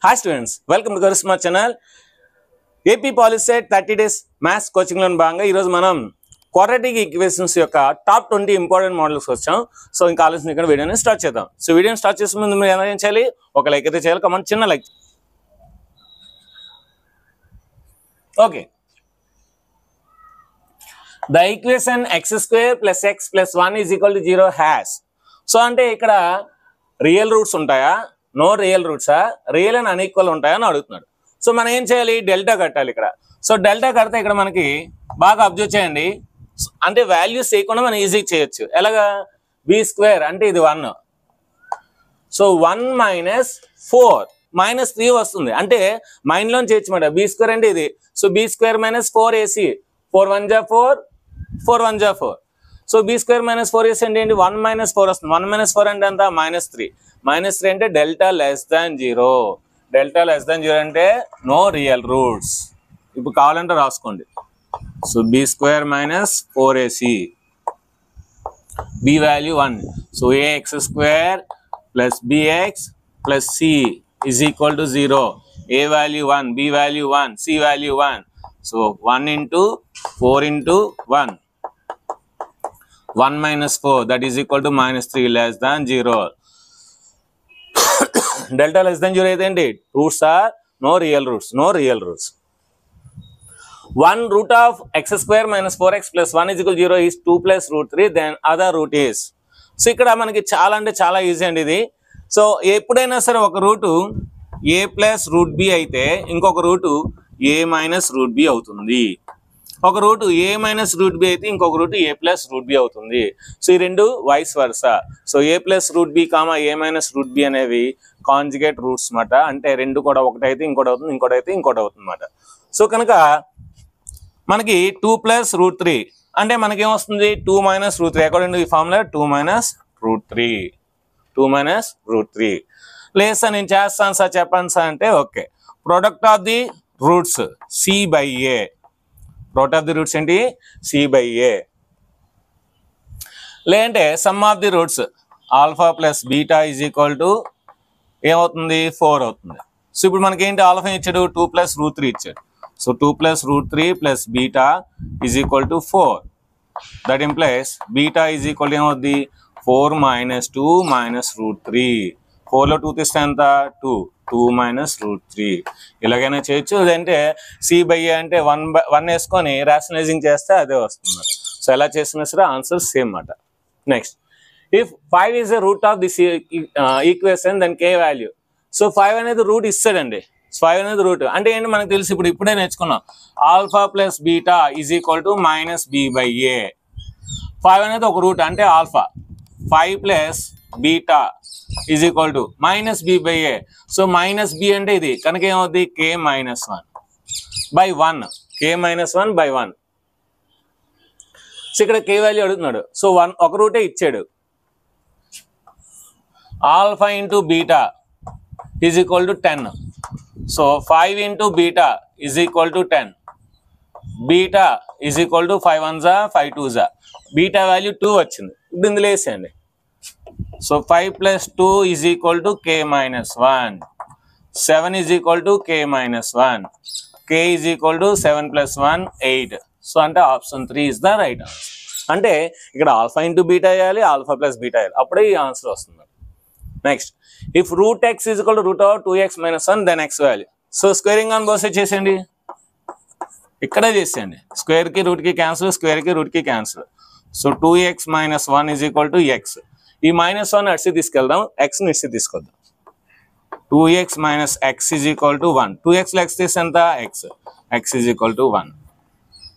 Hi students, welcome to Charisma channel. AP Polyset 30 days maths coaching లో భాగంగా ఈ రోజు మనం క్వాడ్రాటిక్ ఈక్వేషన్స్ యొక్క టాప్ 20 ఇంపార్టెంట్ మోడల్స్ వచ్చాం. సో ఇంకా ఆలోచన ఇక్కడ వీడియోని స్టార్ట్ చేద్దాం. సో వీడియోని స్టార్ట్ చేసే ముందు మీరు ఏం చేయాలి? ఒక లైక్ అయితే చేయాలి. కమెంట్ చిన్న like. Okay. The equation x square plus x plus 1 is equal to 0 has. So అంటే ఇక్కడ రియల్ రూట్స్ ఉంటాయా, నో రియల్ రూట్సా, రియల్ అండ్ అన్ఈక్వల్ ఉంటాయా అని అడుగుతున్నాడు. సో మనం ఏం చేయాలి? డెల్టా కట్టాలి ఇక్కడ. సో డెల్టా కడితే ఇక్కడ మనకి బాగా అబ్జర్వ్ చేయండి, అంటే వాల్యూస్ చేయకుండా మనం ఈజీగా చేయొచ్చు. ఎలాగా? బి స్క్వేర్ అంటే ఇది 1, సో 1 మైనస్ 4 మైనస్ 3 వస్తుంది, అంటే మైండ్లో చేయొచ్చు మాట. బి స్క్వేర్ అంటే ఇది, so b square minus 4ac, 4 1 జా 4, 4 1 జా 4. So b square minus 4ac అంటే ఏంటి? 1 మైనస్ 4 వస్తుంది. 1 మైనస్ 4 అంటే ఎంత? -3. -3 అంటే delta less than 0. Delta less than 0 అంటే నో రియల్ రూట్స్. ఇప్పుడు కావాలంటే రాసుకోండి. So b square minus 4ac, b value 1. So ax square plus bx plus c is equal to 0. a value 1, b value 1, c value 1. So 1 into 4 into 1. 1 minus 4, that is equal to -3 less than 0. Delta less than 0 అయితే roots are no real roots, no real roots. 1 root of x square minus 4x plus 1 is equal to 0 is 2 plus root 3, then other root is. So ఇక్కడ మనకి చాలా అంటే చాలా easy అండి ఇది. So ఎప్పుడైనా సరే ఒక root a plus root b అయితే ఇంకొక root a minus root b అవుతుంది. ఒక root a minus root b అయితే ఇంకొక root a plus root b అవుతుంది. సో ఈ రెండు vice versa. So a plus root b comma a minus root b అనేవి కాంజుగేట్ రూట్స్ అన్నమాట. అంటే రెండు కూడా ఒకటైతే ఇంకోటి అవుతుంది, ఇంకోటి అయితే ఇంకోటి అవుతుంది అన్నమాట. సో కనుక మనకి 2 ప్లస్ రూట్ 3 అంటే మనకేమొస్తుంది? 2 మైనస్ రూట్ 3. అకార్డింగ్ టు ఈ formula 2 minus root 3, 2 minus root 3. లేదు సార్ నేను చేస్తాను సార్ చెప్పండి సార్ అంటే okay. Product of the roots C by A. Product of the roots ఏంటి? C by a. లేదంటే sum of the roots alpha plus beta is equal to ఏమవుతుంది? 4 అవుతుంది. So ఇప్పుడు మనకి ఏంటి? ఆల్ఫా ఇచ్చాడు, 2 ప్లస్ రూట్ 3 ఇచ్చాడు. So 2 plus root 3 plus beta is equal to 4. That implies beta is equal ఏమవుద్ది? 4 మైనస్ 2 మైనస్ రూట్ 3. 4లో 2 తీస్తే ఎంత? 2, 2 మైనస్ రూట్ 3. ఇలాగైనా చేయొచ్చు. అదంటే సి బై ఏ అంటే 1 వేసుకొని రేషనలైజింగ్ చేస్తే అదే వస్తుంది. సో ఎలా చేసినా సరే ఆన్సర్ సేమ్ అన్నమాట. Next, if 5 is the root of this equation then K value. So 5 అనేది రూట్ ఇస్తాడండి. 5 అనేది రూట్ అంటే ఏంటి మనకు తెలుసు, ఇప్పుడే నేర్చుకున్నాం. Alpha plus beta is equal to minus B by A. 5 అనేది ఒక రూట్ అంటే alpha. 5 plus beta is equal to minus B by A. So minus B అంటే ఇది కనుక ఏమవుద్ది? K minus 1 by 1. K minus 1 by 1. So ఇక్కడ కే వాల్యూ అడుగుతున్నాడు. సో 1 ఒక రూటే ఇచ్చాడు. Alpha into beta is equal to 10. So 5 into beta is equal to 10. Beta is equal to 5 1 జా 5 2 జా. బీటా వాల్యూ 2 వచ్చింది. ఇప్పుడు ఇందులో వేసేయండి. So 5 plus 2 is equal to K minus 1. 7 is equal to K minus 1. K is equal to 7 plus 1 8. So అంటే option 3 is the right answer. అంటే ఇక్కడ alpha into beta వేయాలి, ఆల్ఫా ప్లస్ బీటా వేయాలి, అప్పుడే ఈ ఆన్సర్ వస్తుంది. Next, if root X is equal to root of 2x minus 1 then X value. So squaring on both side చేసేయండి. ఇక్కడే చేసేయండి. స్క్వేర్కి రూట్కి క్యాన్సిల్, స్క్వేర్కి రూట్కి cancel. So 2x minus 1 is equal to X. ఈ -1 అడిసి తీసుకెళ్దాం, ఎక్స్ ఇడిసి తీసుకొద్దాం. 2x minus X is equal to 1. 2x X తీస్తే ఎంత? X. X is equal to 1.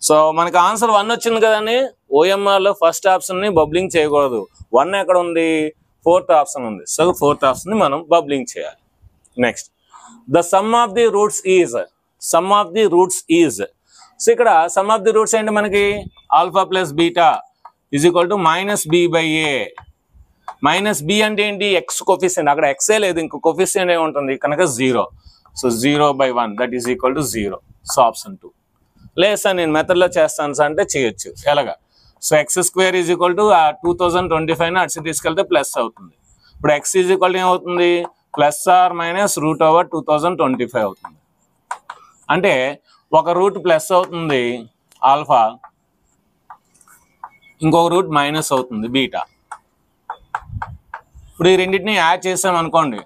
So మనకి ఆన్సర్ 1 వచ్చింది కదండి. ఓఎంఆర్లో ఫస్ట్ ఆప్షన్ని బబ్లింగ్ చేయకూడదు. 1 ఎక్కడ ఉంది? 4th ఆప్షన్ ఉంది. సో 4th ఆప్షన్ని మనం బబ్లింగ్ చేయాలి. Next, the sum of the roots is. Sum of the roots is. So ఇక్కడ సమ్ ఆఫ్ ది రూట్స్ ఏంటి మనకి? Alpha plus beta is equal to minus B by A. Minus B అంటే ఏంటి? X coefficient. అక్కడ ఎక్సే లేదు, ఇంకో coefficient ఏముంటుంది కనుక 0. So 0 by 1 that is equal to 0. So option 2. లేదు సార్ నేను మెథడ్లో చేస్తాను సార్ అంటే చేయొచ్చు. ఎలాగా? So x square is equal to 2025 అడిసి తీసుకెళ్తే ప్లస్ అవుతుంది. ఇప్పుడు ఎక్స్ ఈజ్ ఈక్వల్ టు ఏమవుతుంది? Plus or minus root over 2025 అవుతుంది. అంటే ఒక రూట్ ప్లస్ అవుతుంది ఆల్ఫా, ఇంకొక రూట్ మైనస్ అవుతుంది బీటా. ఇప్పుడు ఈ రెండింటిని యాడ్ చేసాం అనుకోండి,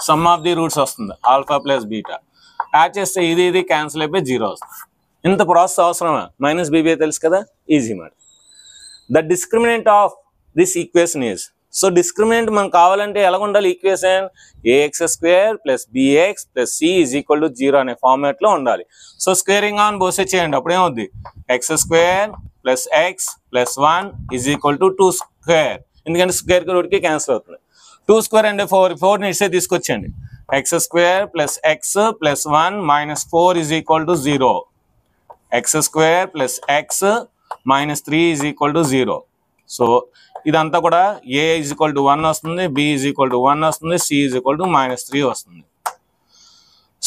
సమ్ ఆఫ్ ది రూట్స్ వస్తుంది ఆల్ఫా ప్లస్ బీటా. యాడ్ చేస్తే ఇది క్యాన్సిల్ అయిపోయి 0 వస్తుంది. ఇంత ప్రాసెస్ అవసరమా? మైనస్ బీబీఏ తెలుసు కదా, ఈజీ మాట. The discriminant of this equation is, so discriminant మనకు కావాలంటే ఎలా ఉండాలి equation? AX square plus BX plus C is equal to 0 అనే ఫార్మాట్లో ఉండాలి. సో స్క్వేరింగ్ ఆన్ బోసే చేయండి, అప్పుడేమవుద్ది? X square plus X plus 1 is equal to 2 square, ఎందుకంటే స్క్వేర్కి రూట్కి క్యాన్సిల్ అవుతుంది. 2 స్క్వేర్ అంటే 4 ని ఇస్తే తీసుకొచ్చండి. X square plus X plus 1 minus 4 is equal to 0. X square plus X minus 3 is equal to 0. So ఇదంతా కూడా ఏ ఈజ్ ఈక్వల్ టు 1 వస్తుంది, బి ఈజ్ ఈక్వల్ టు 1 వస్తుంది, C is equal to minus 3 వస్తుంది.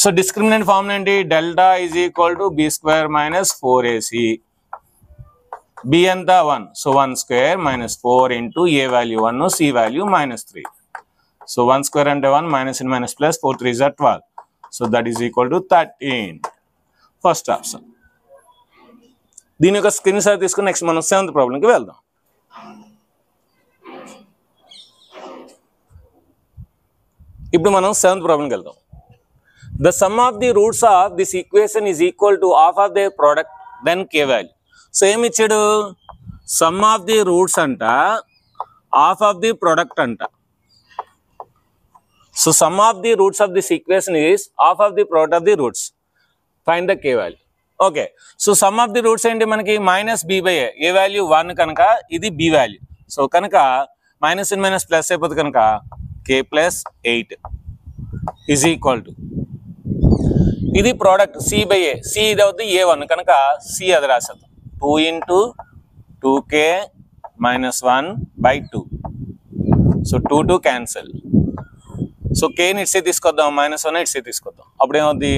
So discriminant form ఏంటి? Delta is equal to B square minus 4ac. B ఎంత? 1, so 1 square minus 4 into ఏ value 1, C value minus 3. So 1 square అంటే 1, minus in minus plus, 4 3 is 12. So that is equal to 13. First option. దీని యొక్క screen shot తీసుకుని next మనం 7th ప్రాబ్లంకి వెళ్దాం. ఇప్పుడు మనం 7th ప్రాబ్లంకి వెళ్దాం. The sum of the roots of this equation is equal to half of the product then K value. So ఏమి ఇచ్చాడు? సమ్ ఆఫ్ ది రూట్స్ అంట, హాఫ్ ఆఫ్ ది ప్రోడక్ట్ అంట. So sum of the roots of this equation is half of the product of the roots. Find the k value. Okay, so sum of the roots ఏంటి మనకి? Minus B by a value 1 కనుక ఇది B value. So కనుక minus in minus plus అయిపోతుంది కనుక K plus 8 is equal to, ఇది product C by A, C ఇది అవుతుంది A1 కనుక సి అది రాసేద్దాం. 2 into 2k minus 1 by 2. So 2 cancel. So కేని ఇట్సే తీసుకొద్దాం, మైనస్ 1 ఇట్సే తీసుకొద్దాం. అప్పుడు ఏమవుద్ది?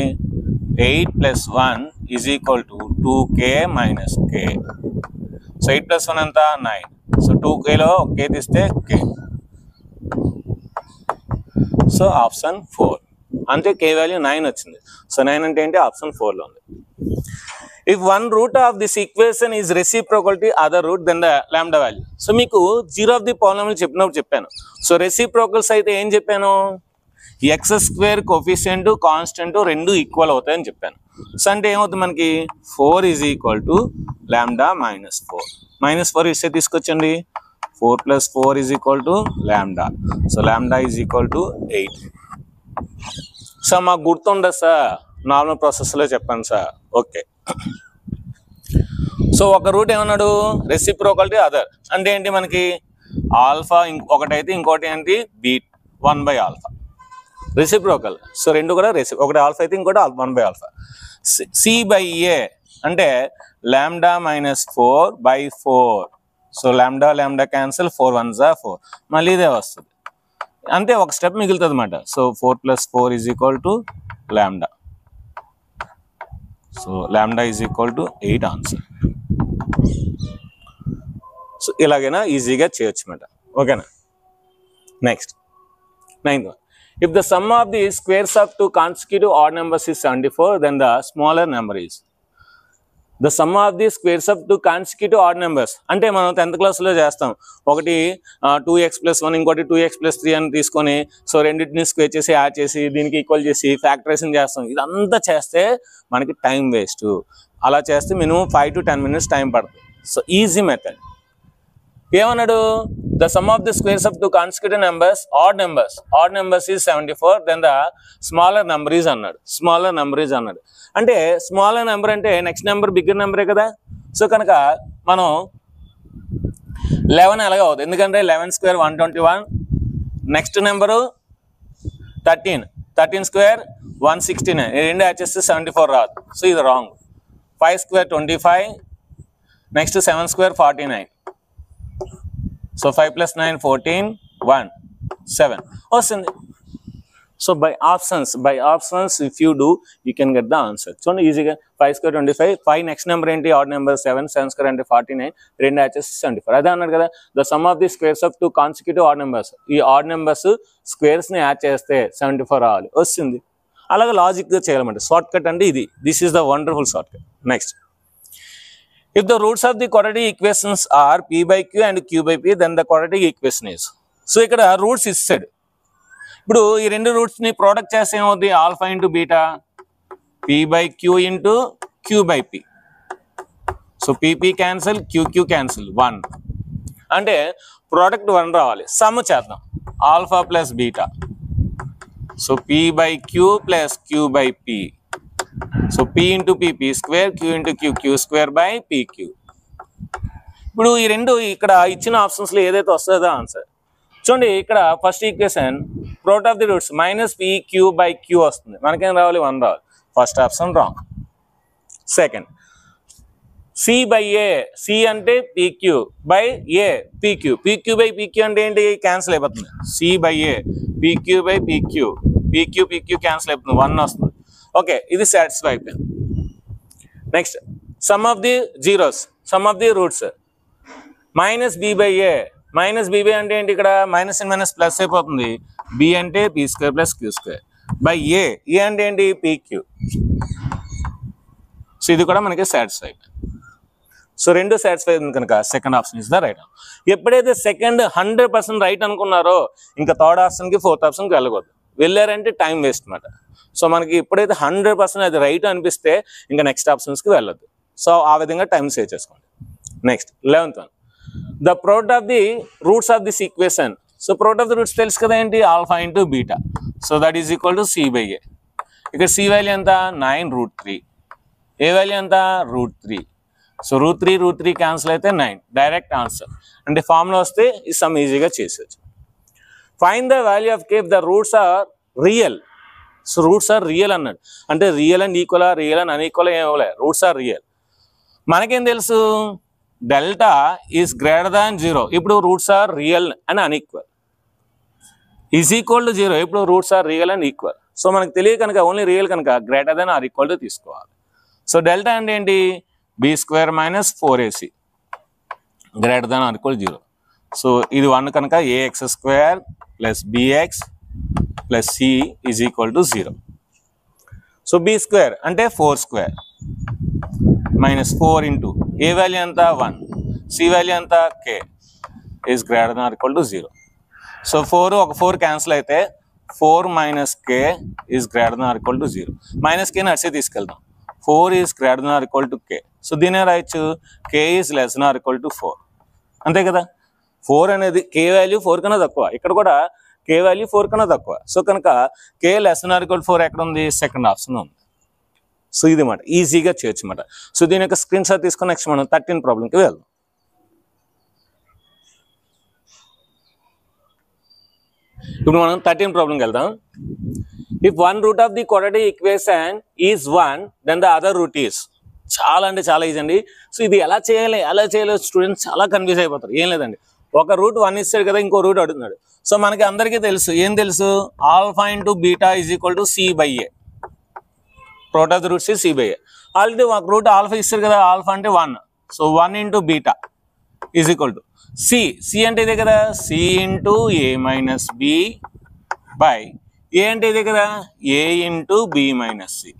8 plus 1 is equal to 2k minus k. So 8 plus 1 ఎంత? 9. సో 2kలో k తీస్తే k. So option 4. అంటే కే వాల్యూ 9 వచ్చింది. సో 9 అంటే ఏంటి? ఆప్షన్ 4లో ఉంది. If one root of this equation is reciprocal to other root then the lambda value. So మీకు 0 ఆఫ్ ది పాలినామియల్ చెప్పినప్పుడు చెప్పాను. సో రెసిప్రోకల్స్ అయితే ఏం చెప్పాను? ఎక్స్ స్క్వేర్ కోఫిషియంట్ కాన్స్టెంట్ రెండు ఈక్వల్ అవుతాయని చెప్పాను. సో అంటే ఏమవుతుంది మనకి? 4 is equal to lambda minus 4. Minus 4 ఇస్తే తీసుకొచ్చండి. 4 plus 4 is equal to lambda. So lambda is equal to 8. Sir మాకు గుర్తుండదు సార్, నార్మల్ ప్రాసెస్లో చెప్పాను సార్. ఓకే, సో ఒక రూట్ ఏమన్నాడు? రెసిప్రోకల్ టు అదర్ అంటే ఏంటి మనకి? ఆల్ఫా ఒకటైతే ఇంకోటి ఏంటి? B 1 by alpha. Reciprocal. So రెండు కూడా ఒకటి ఆల్ఫా అయితే ఇంకోటి 1 by alpha. C by A అంటే lambda minus 4 by 4. So lambda lambda cancel, 4 1s 4, మళ్ళీ ఇదే వస్తుంది. అంతే, ఒక స్టెప్ మిగులుతుంది అన్నమాట. So 4 plus 4 is equal to lambda. So lambda is equal to 8 answer. So ఇలాగైనా ఈజీగా చేయొచ్చు అన్నమాట. ఓకేనా? Next 9th one. If the sum of the squares of two consecutive odd numbers is 74, then the smaller number is. The sum of the squares of two consecutive odd numbers అంటే మనం 10th క్లాస్లో చేస్తాం. ఒకటి 2x plus 1, ఇంకోటి 2x plus 3 అని తీసుకొని so రెండింటిని square చేసి యాడ్ చేసి దీనికి ఈక్వల్ చేసి ఫ్యాక్టరైజేషన్ చేస్తాం. ఇదంతా చేస్తే మనకి టైం వేస్ట్. అలా చేస్తే మినిమం 5 to 10 minutes టైం పడుతుంది. So easy method. ఏమన్నాడు? The sum of the squares of two consecutive numbers odd numbers is 74, then the smaller number is అన్నాడు. స్మాలర్ నెంబర్ ఈజ్ అన్నాడు అంటే స్మాలర్ నెంబర్ అంటే next number bigger నెంబరే కదా. So కనుక మనం 11 ఎలాగ అవుతుంది? ఎందుకంటే 11 స్క్వేర్ 121, నెక్స్ట్ నెంబరు 13 స్క్వేర్ 169, రెండు యాడ్ చేస్తే 74 రాదు. సో ఇది wrong. 5 square 25, next 7 square 49. So 5 plus 9 14, 1 7 వస్తుంది. So by options, if you do, you can get the answer. So easy. 5 square 25. 5 next number enti odd number 7. 7 square ante 49. 2 hatches 74. Adha annadu kada. The sum of the squares of two consecutive odd numbers. Ee odd numbers squares ni add cheste 74 రావాలి వస్తుంది. అలాగే logic గా చేయాలంటే short cut అంటే ఇది. This is the wonderful shortcut. Next. If the roots of the quadratic equations are p by q and q by p, then the quadratic equation is. So ఇక్కడ roots ఇస్తాడు. ఇప్పుడు ఈ రెండు roots ని product చేస్తే ఏమవుతుంది? Alpha into beta p by q into q by p. So p p cancel, q cancel, 1 అంటే product 1 రావాలి. సమ్ చేద్దాం. Alpha plus beta, so p by q plus q by p. So p into p square, q into q square by p q. ఇప్పుడు ఈ రెండు ఇక్కడ ఇచ్చిన ఆప్షన్స్లో ఏదైతే వస్తుందో ఆన్సర్ చూడండి. ఇక్కడ first equation product of the roots minus P Q by Q వస్తుంది. మనకేం రావాలి? 1 రావాలి. First option wrong. Second C by A, C అంటే PQ by A PQ, PQ by PQ అంటే ఏంటి? క్యాన్సిల్ అయిపోతుంది. C by A PQ by PQ, PQ cancel అయిపోతుంది, 1 వస్తుంది. ఓకే, ఇది సాటిస్ఫై అయిపోయింది. Next sum of the zeros, sum of the roots minus B by A. Minus BB అంటే ఏంటి? ఇక్కడ మైనస్ అండ్ మైనస్ ప్లస్ అయిపోతుంది. బి అంటే P square plus Q square by A. A అంటే ఏంటి? పీక్యూ. సో ఇది కూడా మనకి సాటిస్ఫై. సో రెండు సాటిస్ఫై అయింది కనుక second option is the right. ఎప్పుడైతే సెకండ్ 100% రైట్ అనుకున్నారో ఇంకా థర్డ్ ఆప్షన్కి ఫోర్త్ ఆప్షన్కి వెళ్ళకూడదు. వెళ్ళారంటే టైం వేస్ట్ అన్నమాట. సో మనకి ఎప్పుడైతే 100% అది రైట్ అనిపిస్తే ఇంకా నెక్స్ట్ ఆప్షన్స్కి వెళ్ళొద్దు. సో ఆ విధంగా టైం సేవ్ చేసుకోండి. Next 11th one. The product of the roots of this equation. So product of the roots తెలుసు కదా ఏంటి? Alpha into beta. So that is equal to C by A. ఇక్కడ C value ఎంత? 9√3. ఏ value ఎంత? √3. So √3 cancel అయితే 9. Direct answer. అంటే formula వస్తే ఈ సమ్ ఈజీగా చేసేయచ్చు. Find the value of k if the roots are real. So roots are real అన్నాడు. అంటే real and equal, real and unequal ఏమోలే, రూట్స్ ఆర్ రియల్. మనకేం తెలుసు? Delta is greater than 0. ఇప్పుడు roots are real and unequal. Is equal to 0. ఇప్పుడు roots are real and equal. So మనకు తెలియదు కనుక ఓన్లీ రియల్ కనుక greater than or equal to తీసుకోవాలి. సో డెల్టా అంటే ఏంటి? B square minus 4ac greater than or equal 0. So ఇది 1 కనుక ax square plus bx plus c is equal to 0. So b square అంటే 4 స్క్వేర్ మైనస్ 4 ఇంటూ ఏ value ఎంత? 1. C value ఎంత? k is greater than or equal to 0. So 4 cancel అయితే 4 minus k is greater than or equal to 0. Minus k నడిచే తీసుకెళ్దాం. 4 is greater than or equal to k. So దీనే రాయొచ్చు k is less than or equal to 4. అంతే కదా? 4 అనేది k value 4 కన్నా తక్కువ. ఇక్కడ కూడా k వాల్యూ 4 కన్నా తక్కువ. సో కనుక k less than or equal 4 ఎక్కడ ఉంది? సెకండ్ ఆప్షన్ ఉంది. సో ఇది మాట ఈజీగా చేయొచ్చు అన్నమాట. సో దీని యొక్క స్క్రీన్ షాట్ తీసుకొని నెక్స్ట్ మనం 13 ప్రాబ్లంకి వెళ్దాం. ఇప్పుడు మనం 13 ప్రాబ్లంకి వెళ్దాం. If one root of the quadratic equation is 1, then the other root is. చాలా అంటే చాలా ఈజీ అండి. సో ఇది ఎలా చేయాలి స్టూడెంట్స్ చాలా కన్ఫ్యూజ్ అయిపోతారు. ఏం లేదండి, ఒక రూట్ 1 ఇస్తాడు కదా, ఇంకో రూట్ అడుగుతున్నాడు. సో మనకి అందరికీ తెలుసు, ఏం తెలుసు? Alpha into beta is equal to C by A. Product of the roots C by A. Already ఒక రూట్ ఆల్ఫా ఇస్తారు కదా, ఆల్ఫా అంటే 1. So 1 into beta is equal to C. C అంటే ఇదే కదా, C into A minus B by A అంటే ఇదే కదా, A into B minus C.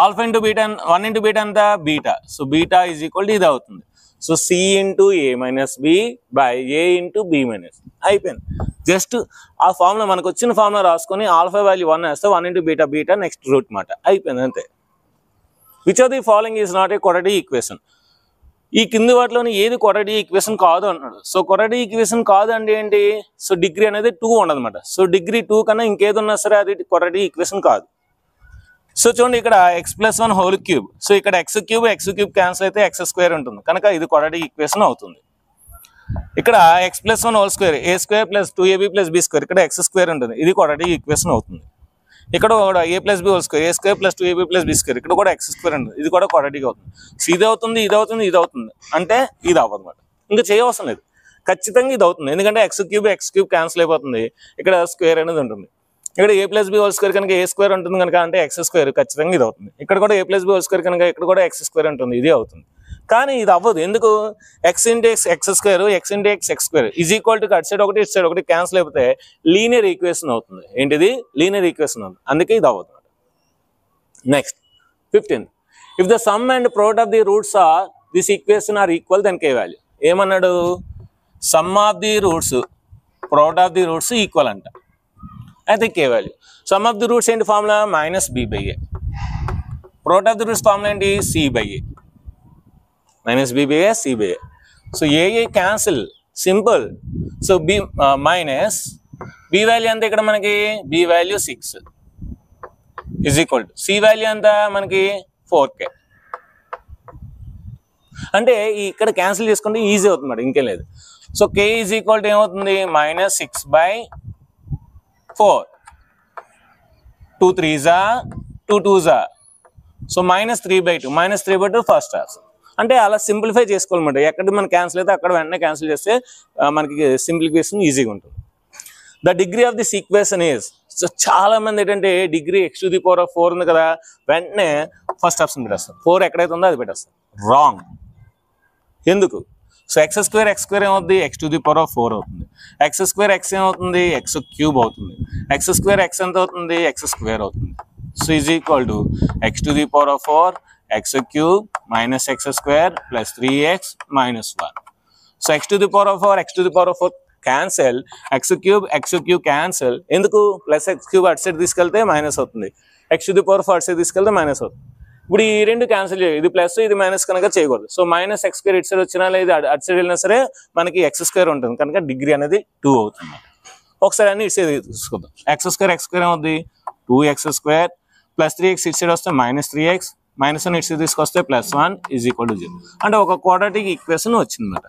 Alpha into beta 1 into beta అంతా beta. So beta is equal to ఇది అవుతుంది. So c into A minus B by a into B minus. అయిపోయింది. Just ఆ formula మనకు వచ్చిన ఫార్ములా రాసుకొని ఆల్ఫా వాల్యూ 1 వేస్తే 1 into beta next route మాట. అయిపోయింది అంతే. Which of the following is not a quadratic equation. ఈ కింది వాటిలోని ఏది క్వాడ్రాటిక్ ఈక్వేషన్ కాదు అంటున్నాడు. సో క్వాడ్రాటిక్ ఈక్వేషన్ కాదు అంటే ఏంటి? సో డిగ్రీ అనేది 2 ఉండదన్నమాట. సో డిగ్రీ 2 కన్నా ఇంకేది ఉన్నా సరే అది క్వాడ్రాటిక్ ఈక్వేషన్ కాదు. సో చూడండి, ఇక్కడ x+1 హోల్ క్యూబ్. సో ఇక్కడ x క్యూబ్ క్యాన్సిల్ అయితే x² ఉంటుంది కనుక ఇది క్వాడ్రాటిక్ ఈక్వేషన్ అవుతుంది. ఇక్కడ x+1 whole square a² + 2ab + b², ఇక్కడ x² ఉంటుంది, ఇది క్వాడ్రాటిక్ ఈక్వేషన్ అవుతుంది. ఇక్కడ కూడా a + b whole square a² + 2ab + b², ఇక్కడ కూడా x² ఉంటుంది, ఇది కూడా క్వాడ్రాటిక్ అవుతుంది. సో ఇది అవుతుంది, ఇది అవుతుంది, ఇది అవుతుంది అంటే ఇది అవ్వదు అనమాట. ఇంకా చేయవసరం లేదు, ఖచ్చితంగా ఇది అవుతుంది. ఎందుకంటే x³ క్యాన్సిల్ అయిపోతుంది, ఇక్కడ స్క్వేర్ అనేది ఉంటుంది. ఇక్కడ a plus b whole square కనుక ఏ స్క్వేర్ ఉంటుంది కనుక అంటే ఎక్స్ స్క్వేర్ ఖచ్చితంగా ఇది అవుతుంది. ఇక్కడ కూడా a plus b whole square కనుక ఇక్కడ కూడా ఎక్స్ స్క్వేర్ ఉంటుంది, ఇది అవుతుంది. కానీ ఇది అవ్వదు. ఎందుకు? X into X X square, X into X X square is equal to అటు సైడ్ ఒకటి ఇటు సైడ్ ఒకటి క్యాన్సిల్ అయిపోతే లీనియర్ ఈక్వేషన్ అవుతుంది. ఏంటిది? లీనియర్ ఈక్వేషన్ అవుతుంది. అందుకే ఇది అవ్వదు. Next 15th, if the sum and product of the roots are this equation are equal then K value. ఏమన్నాడు? Sum of the roots product of the roots equal అంట, అయితే K value. Sum of the roots ఏంటి formula? Minus B by A. Product of the roots formula ఏంటి? C by A. Minus B by A, C by A. So A cancel, simple. So B minus B value ఎంత ఇక్కడ మనకి? B value 6 is equal to c value ఎంత మనకి? 4k. అంటే ఇక్కడ cancel చేసుకుంటే easy అవుతుంది మేడం, ఇంకేం లేదు. So k is equal to ఏమవుతుంది? మైనస్ 6/4. 2 3s 2 2s. సో మైనస్ 3/2. Minus 3/2 first option. అంటే అలా సింప్లిఫై చేసుకోవాలన్నమాట. ఎక్కడ మనకి క్యాన్సిల్ అయితే అక్కడ వెంటనే క్యాన్సిల్ చేస్తే మనకి సింప్లిఫికేషన్ ఈజీగా ఉంటుంది. The degree of this equation is, so చాలా మంది ఏంటంటే డిగ్రీ x⁴ ఉంది కదా, వెంటనే ఫస్ట్ ఆప్షన్ పెట్టేస్తారు. 4 ఎక్కడైతే ఉందో అది పెట్టేస్తారు. రాంగ్. ఎందుకు? సో x² x² ఏమవుతుంది? x⁴ అవుతుంది. x² x ఏమవుతుంది? x³ అవుతుంది. x² x ఎంత అవుతుంది? x² అవుతుంది. So is equal to x⁴ x³ minus x² plus 3x minus 1. So x⁴ x⁴ cancel, x³ cancel. ఎందుకు? ప్లస్ x³ అటు సైడ్ తీసుకెళ్తే మైనస్ అవుతుంది, x⁴ అటు సైడ్ తీసుకెళ్తే మైనస్ అవుతుంది. ఇప్పుడు ఈ రెండు క్యాన్సిల్ చేయాలి, ఇది ప్లస్ ఇది మైనస్ కనుక చేయకూడదు. సో మైనస్ x² ఇటు సైడ్ వచ్చినా లేదు అటు సైడ్ వెళ్ళినా సరే మనకి x² ఉంటుంది కనుక డిగ్రీ అనేది 2 అవుతుంది. ఒకసారి అన్ని ఇటు సైడ్ తీసుకుందాం. x² ఏమవుతుంది? 2x² ప్లస్ 3x ఇటు సైడ్ వస్తే మైనస్ 3x, మైనస్ 1 ఇటు సైడ్ తీసుకొస్తే ప్లస్ 1 ఈజ్ ఈక్వల్ టు 0. అంటే ఒక క్వాడ్రాటిక్ ఈక్వేషన్ వచ్చిందన్నమాట.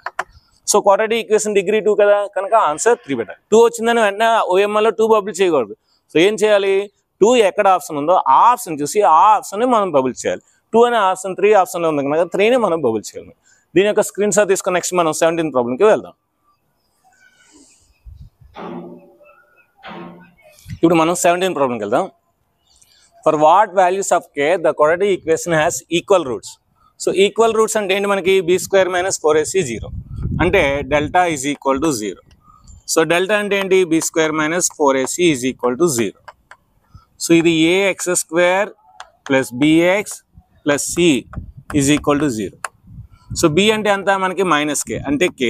సో క్వాడ్రాటిక్ ఈక్వేషన్ డిగ్రీ 2 కదా, కనుక ఆన్సర్ 3 పెట్టాలి. 2 వచ్చిందని వెంటనే OMRలో 2 బబుల్ చేయకూడదు. సో ఏం చేయాలి? 2 ఎక్కడ ఆప్షన్ ఉందో ఆ ఆప్షన్ చూసి ఆ ఆప్షన్ని మనం బబుల్ చేయాలి. 2 అనే ఆప్షన్ 3 ఆప్షన్లో ఉంది కనుక 3ని మనం బబుల్ చేయాలి. దీని యొక్క స్క్రీన్ షాట్ తీసుకొని నెక్స్ట్ మనం 17th ప్రాబ్లంకి వెళ్దాం. ఇప్పుడు మనం 17th ప్రాబ్లంకి వెళ్దాం. For what values of k the quadratic equation has equal roots. So equal roots అంటే ఏంటి మనకి? b² - 4ac 0 అంటే delta is equal to 0. So delta అంటే ఏంటి? b² - 4ac is equal to 0. So ఇది ax² plus bx plus c is equal to 0. So b అంటే అంత మనకి మైనస్ k అంటే k²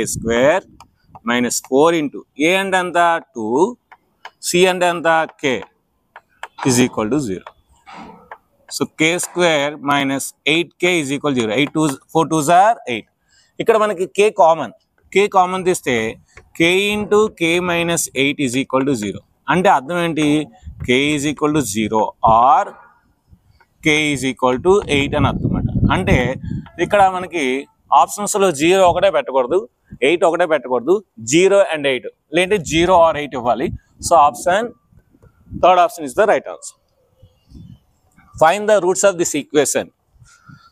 మైనస్ 4 ఇంటూ a అంటే అంత 2, c అంటే అంత k is equal to 0. So k² minus 8k is equal 0. 4 2s are 8. ఇక్కడ మనకి k కామన్ తీస్తే k into k minus 8 is equal to 0. అంటే అర్థం ఏంటి? k is equal to 0 or k is equal to 8 అని అర్థం అన్నమాట. అంటే ఇక్కడ మనకి ఆప్షన్స్లో 0 ఒకటే పెట్టకూడదు, 8 ఒకటే పెట్టకూడదు, 0 and 8 లేదంటే 0 or 8 ఇవ్వాలి. So third option is the right answer. Find the roots of this equation.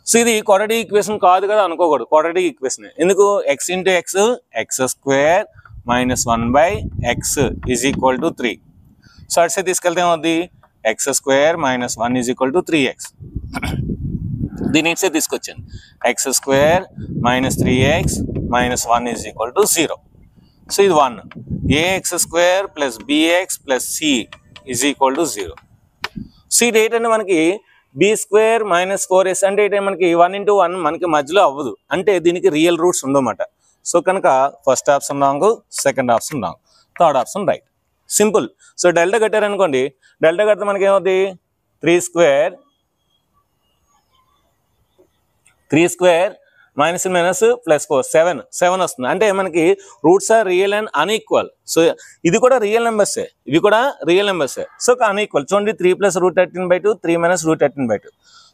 So ఇది క్వాడ్రాటిక్ ఈక్వేషన్ కాదు కదా అనుకోకూడదు, క్వాడ్రాటిక్ ఈక్వేషన్. ఎందుకు? x into X x² minus 1/x is equal to 3. So అటు సైడ్ తీసుకెళ్తే ఏమవుతుంది? x² minus 1 is equal to 3x. దీని ఇటు సైడ్ తీసుకొచ్చాను, x² minus 3x minus 1 is equal to 0. So ఇది 1. ax² plus bx plus c is equal to 0. So ఇది ఏంటంటే మనకి b² మైనస్ 4ac అంటే ఏంటంటే మనకి 1 ఇంటూ 1 మనకి మధ్యలో అవ్వదు, అంటే దీనికి రియల్ రూట్స్ ఉండవన్నమాట. సో కనుక first option wrong, second option wrong, third option right. Simple. So delta కట్టారనుకోండి, డెల్టా కడితే మనకి ఏమవుతుంది? 3² మైనస్ మైనస్ ప్లస్ 4 7 వస్తుంది. అంటే మనకి roots are real and unequal. So ఇది కూడా రియల్ నెంబర్సే, ఇవి కూడా రియల్ నెంబర్సే. So unequal. చూడండి 3 + √13/2 3 - √13/2.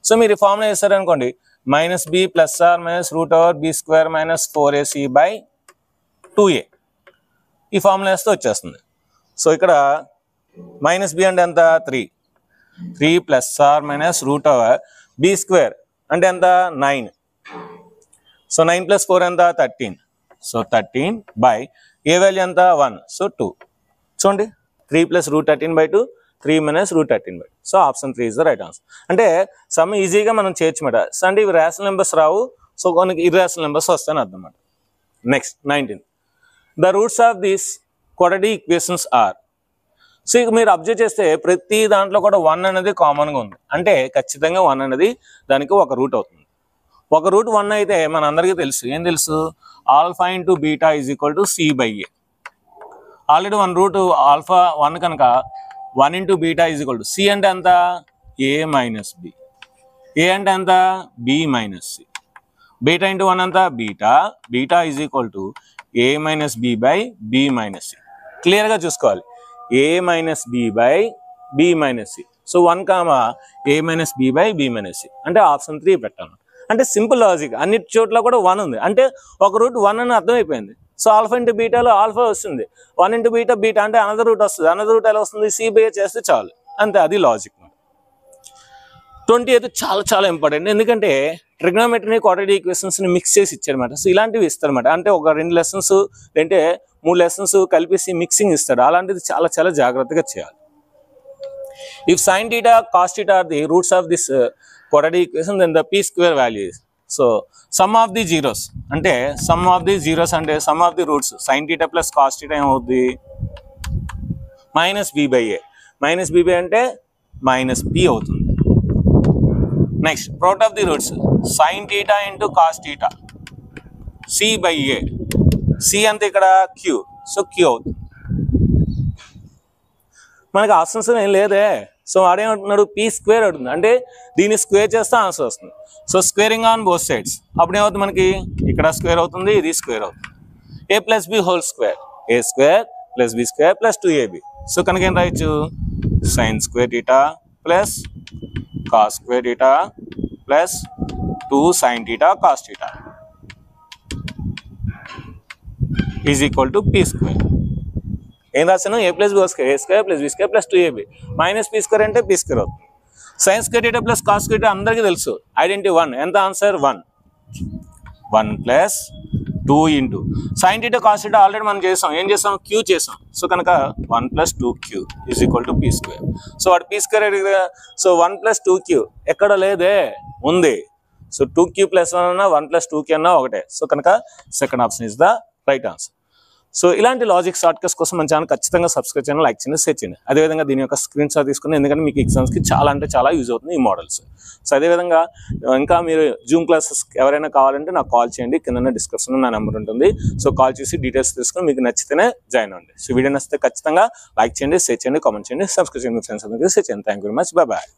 సో మీరు ఫార్ములా వేస్తారనుకోండి, minus b plus or minus √b² minus 4ac/2a. ఈ ఫార్ములా వేస్తే వచ్చేస్తుంది. సో ఇక్కడ మైనస్ b అంటే ఎంత? 3 ప్లస్ ఆర్ మైనస్ √b² అంటే ఎంత? 9. సో 9 + 4 ఎంత? 13. సో 13 బై ఏ వాల్యూ ఎంత? 1. సో 2. చూడండి 3 + √13/2 3 minus root 13 so option 3 is the right answer. అంటే సమ్ ఈజీగా మనం చేయొచ్చమాట. సో అంటే ఇవి రేషనల్ నెంబర్స్ రావు, సో మనకి ఇర్రేషనల్ నెంబర్స్ వస్తాయని అర్థం అన్నమాట. Next 19. The roots of this quadratic equations are. So ఇక మీరు అబ్జర్వ్ చేస్తే ప్రతి దాంట్లో కూడా 1 అనేది కామన్గా ఉంది. అంటే ఖచ్చితంగా 1 అనేది దానికి ఒక రూట్ అవుతుంది. ఒక రూట్ 1 అయితే మన అందరికీ తెలుసు, ఏం తెలుసు, alpha into beta is equal to C/A. Already 1 root alpha 1 కనుక 1 into beta is equal to C అంటే ఎంత, A మైనస్ B. A అంటే ఎంత, B minus C. Beta into 1 అంతా beta. Beta is equal to A minus B by B minus C. క్లియర్గా చూసుకోవాలి, A minus B by B minus C. So 1 comma A minus B by B minus C అంటే option 3 పెట్టాను. అంటే simple logic, అన్ని చోట్ల కూడా 1 ఉంది అంటే ఒక రూట్ 1 అని అర్థమైపోయింది. సో ఆల్ఫా ఇంటూ బీటాలో ఆల్ఫా వస్తుంది, 1 ఇంటూ బీటా బీటా అంటే అనదర్ రూట్ వస్తుంది. అనదర్ రూట్ ఎలా వస్తుంది, C/A చేస్తే చాలు, అంతే, అది లాజిక్. 20 అయితే చాలా చాలా ఇంపార్టెంట్, ఎందుకంటే ట్రిగ్నోమెట్రీని క్వాడ్రాటిక్ ఈక్వేషన్స్ని మిక్స్ చేసి ఇచ్చారనమాట. సో ఇలాంటివి ఇస్తారనమాట, అంటే ఒక 2 లెసన్స్ అంటే 3 లెసన్స్ కలిపేసి మిక్సింగ్ ఇస్తాడు. అలాంటిది చాలా చాలా జాగ్రత్తగా చేయాలి. If sin theta cos theta are the roots of this quadratic equation, then the p square value is. So sum of the zeros అంటే సమ్ ఆఫ్ ది జీరోస్ అంటే some of the roots sin theta plus cos theta ఏమవుద్ది, minus B/A. Minus B/A అంటే minus P అవుతుంది. Next product of the roots sin theta into cos theta C/A. C అంతే ఇక్కడ Q, so Q అవుతుంది. మనకి options ఏం లేదే, so వాడేమంటున్నాడు, P square అవుతుంది, అంటే దీన్ని స్క్వేర్ చేస్తే ఆన్సర్ వస్తుంది. So squaring on both sides, అప్పుడు ఏమవుతుంది మనకి, ఇక్కడ స్క్వేర్ అవుతుంది, ఇది స్క్వేర్ అవుతుంది. A plus B whole square, A square plus B square plus 2AB. So కనుక ఏం రాయొచ్చు, sin square theta plus cos square theta plus 2 sin theta cos theta is equal to P square. ఏం రాశాను, A plus B square, A square plus B square plus 2AB minus P square అంటే P square అవుతుంది. Sine square theta plus cos square theta అందరికీ తెలుసు, identity 1. ఎంత answer 1. 1 plus 2 into sine theta cos theta already మనం చేసాం, ఏం చేసాం, Q చేసాం. సో కనుక 1 plus 2Q is equal to P square. So వాడు P స్క్వేర్ అడిగితే, సో 1 ప్లస్ 2Q ఎక్కడ లేదే, ఉంది. సో 2Q ప్లస్ 1 అన్నా 1 ప్లస్ 2Q అన్నా ఒకటే. సో కనుక second option is the right answer. So ఇలాంటి లాజిక్ షార్ట్కట్స్ కోసం మన ఛానల్ ఖచ్చితంగా సబ్స్క్రైబ్ చేయండి, లైక్ చేయండి, షేర్ చేయండి. అదేవిధంగా దీని యొక్క స్క్రీన్ షాట్ తీసుకుని, ఎందుకంటే మీకు ఎగ్జామ్స్కి చాలా అంటే చాలా యూజ్ అవుతుంది ఈ మోడల్స్. సో అదేవిధంగా ఇంకా మీరు జూమ్ క్లాసెస్ ఎవరైనా కావాలంటే నాకు కాల్ చేయండి, కింద డిస్క్రిప్షన్లో నా నెంబర్ ఉంటుంది. సో కాల్ చేసి డీటెయిల్స్ తీసుకుని మీకు నచ్చితేనే జాయిన్ అవ్వండి. సో వీడియో నచ్చితే ఖచ్చితంగా లైక్ చేయండి, షేర్ చేయండి, కామెంట్ చేయండి, సబ్స్క్రైబ్ చేయండి, ఫ్రెండ్స్ అందరికీ షేర్ చేయండి. Thank you very much, bye bye.